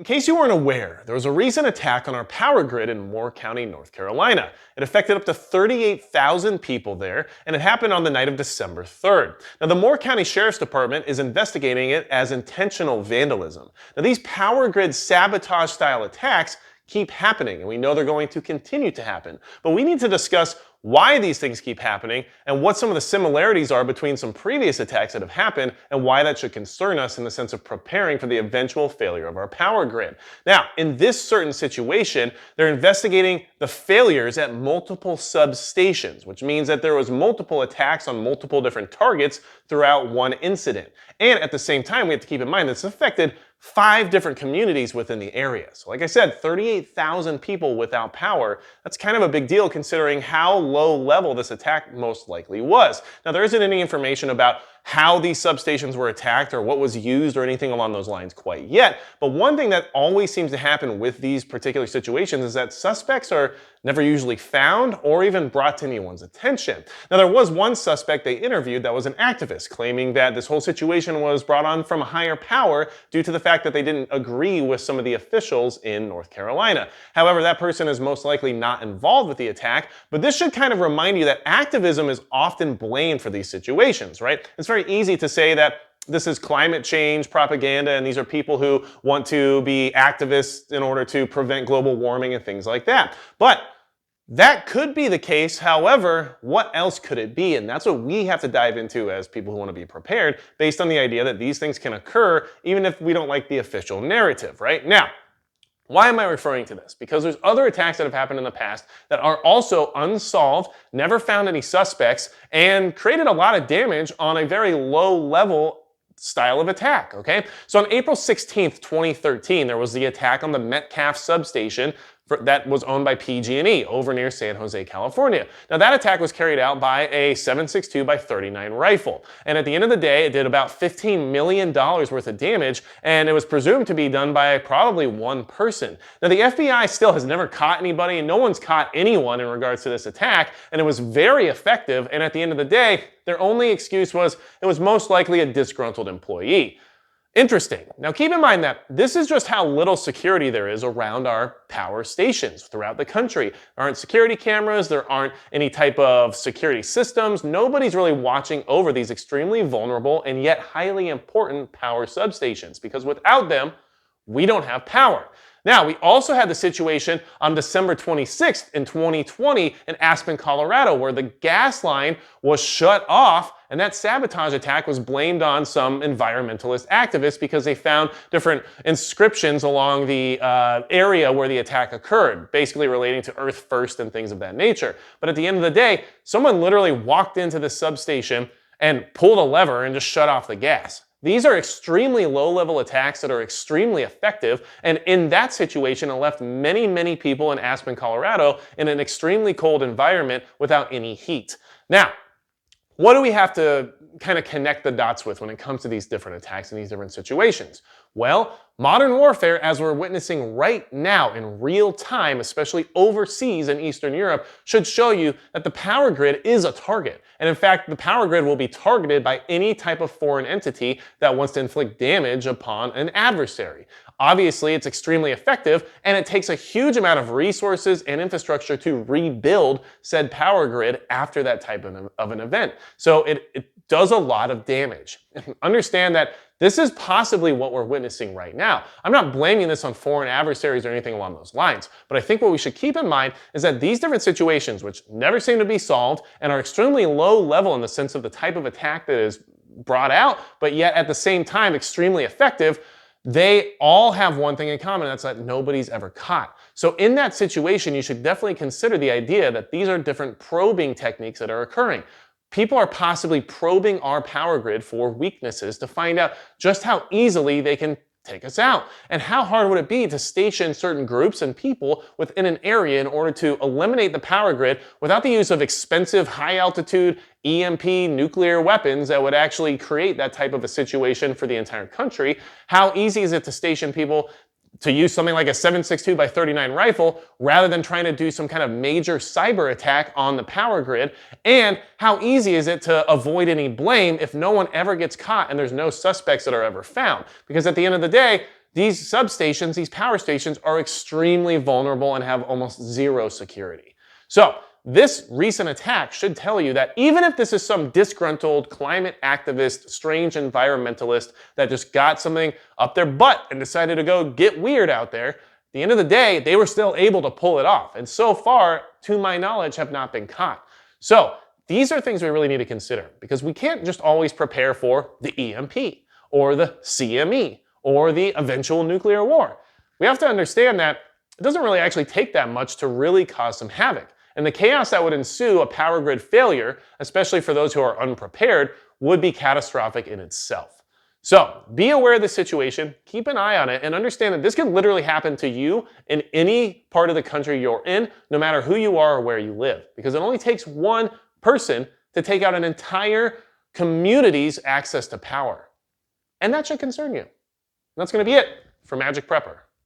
In case you weren't aware, there was a recent attack on our power grid in Moore County, North Carolina. It affected up to 38,000 people there, and it happened on the night of December 3rd. Now, the Moore County Sheriff's Department is investigating it as intentional vandalism. Now, these power grid sabotage-style attacks keep happening, and we know they're going to continue to happen. But we need to discuss why these things keep happening and what some of the similarities are between some previous attacks that have happened and why that should concern us in the sense of preparing for the eventual failure of our power grid. Now, in this certain situation, they're investigating the failures at multiple substations, which means that there was multiple attacks on multiple different targets throughout one incident. And at the same time, we have to keep in mind this affected 5 different communities within the area. So like I said, 38,000 people without power. That's kind of a big deal considering how low level this attack most likely was. Now, there isn't any information about how these substations were attacked or what was used or anything along those lines quite yet. But one thing that always seems to happen with these particular situations is that suspects are never usually found or even brought to anyone's attention. Now, there was one suspect they interviewed that was an activist claiming that this whole situation was brought on from a higher power due to the fact that they didn't agree with some of the officials in North Carolina. However, that person is most likely not involved with the attack, but this should kind of remind you that activism is often blamed for these situations, right? It's very easy to say that this is climate change propaganda and these are people who want to be activists in order to prevent global warming and things like that. But that could be the case. However, what else could it be? And that's what we have to dive into as people who want to be prepared based on the idea that these things can occur even if we don't like the official narrative, right? Now, why am I referring to this? Because there's other attacks that have happened in the past that are also unsolved, never found any suspects, and created a lot of damage on a very low level style of attack, okay? So on April 16th, 2013, there was the attack on the Metcalf substation that was owned by PG&E over near San Jose, California. Now that attack was carried out by a 7.62 by 39 rifle. And at the end of the day, it did about $15 million worth of damage, and it was presumed to be done by probably one person. Now the FBI still has never caught anybody, and no one's caught anyone in regards to this attack, and it was very effective, and at the end of the day, their only excuse was it was most likely a disgruntled employee. Interesting. Now keep in mind that this is just how little security there is around our power stations throughout the country. There aren't security cameras, there aren't any type of security systems. Nobody's really watching over these extremely vulnerable and yet highly important power substations because without them, we don't have power. Now, we also had the situation on December 26th in 2020 in Aspen, Colorado, where the gas line was shut off, and that sabotage attack was blamed on some environmentalist activists because they found different inscriptions along the area where the attack occurred, basically relating to Earth First and things of that nature. But at the end of the day, someone literally walked into the substation and pulled a lever and just shut off the gas. These are extremely low-level attacks that are extremely effective, and in that situation, it left many, many people in Aspen, Colorado in an extremely cold environment without any heat. Now, what do we have to kind of connect the dots with when it comes to these different attacks and these different situations? Well, modern warfare, as we're witnessing right now in real time, especially overseas in Eastern Europe, should show you that the power grid is a target. And in fact, the power grid will be targeted by any type of foreign entity that wants to inflict damage upon an adversary. Obviously, it's extremely effective, and it takes a huge amount of resources and infrastructure to rebuild said power grid after that type of an event. So it does a lot of damage. Understand that this is possibly what we're witnessing right now. I'm not blaming this on foreign adversaries or anything along those lines, but I think what we should keep in mind is that these different situations, which never seem to be solved and are extremely low level in the sense of the type of attack that is brought out, but yet at the same time extremely effective, they all have one thing in common, and that's that nobody's ever caught. So in that situation, you should definitely consider the idea that these are different probing techniques that are occurring. People are possibly probing our power grid for weaknesses to find out just how easily they can take us out. And how hard would it be to station certain groups and people within an area in order to eliminate the power grid without the use of expensive high-altitude EMP nuclear weapons that would actually create that type of a situation for the entire country? How easy is it to station people to use something like a 7.62 by 39 rifle rather than trying to do some kind of major cyber attack on the power grid? And how easy is it to avoid any blame if no one ever gets caught and there's no suspects that are ever found? Because at the end of the day, These substations, these power stations, are extremely vulnerable and have almost zero security. So this recent attack should tell you that even if this is some disgruntled climate activist, strange environmentalist that just got something up their butt and decided to go get weird out there, at the end of the day, they were still able to pull it off. And so far, to my knowledge, have not been caught. So these are things we really need to consider, because we can't just always prepare for the EMP or the CME or the eventual nuclear war. We have to understand that it doesn't really actually take that much to really cause some havoc. And the chaos that would ensue a power grid failure, especially for those who are unprepared, would be catastrophic in itself. So be aware of the situation, keep an eye on it, and understand that this could literally happen to you in any part of the country you're in, no matter who you are or where you live. Because it only takes one person to take out an entire community's access to power. And that should concern you. And that's going to be it for Magic Prepper.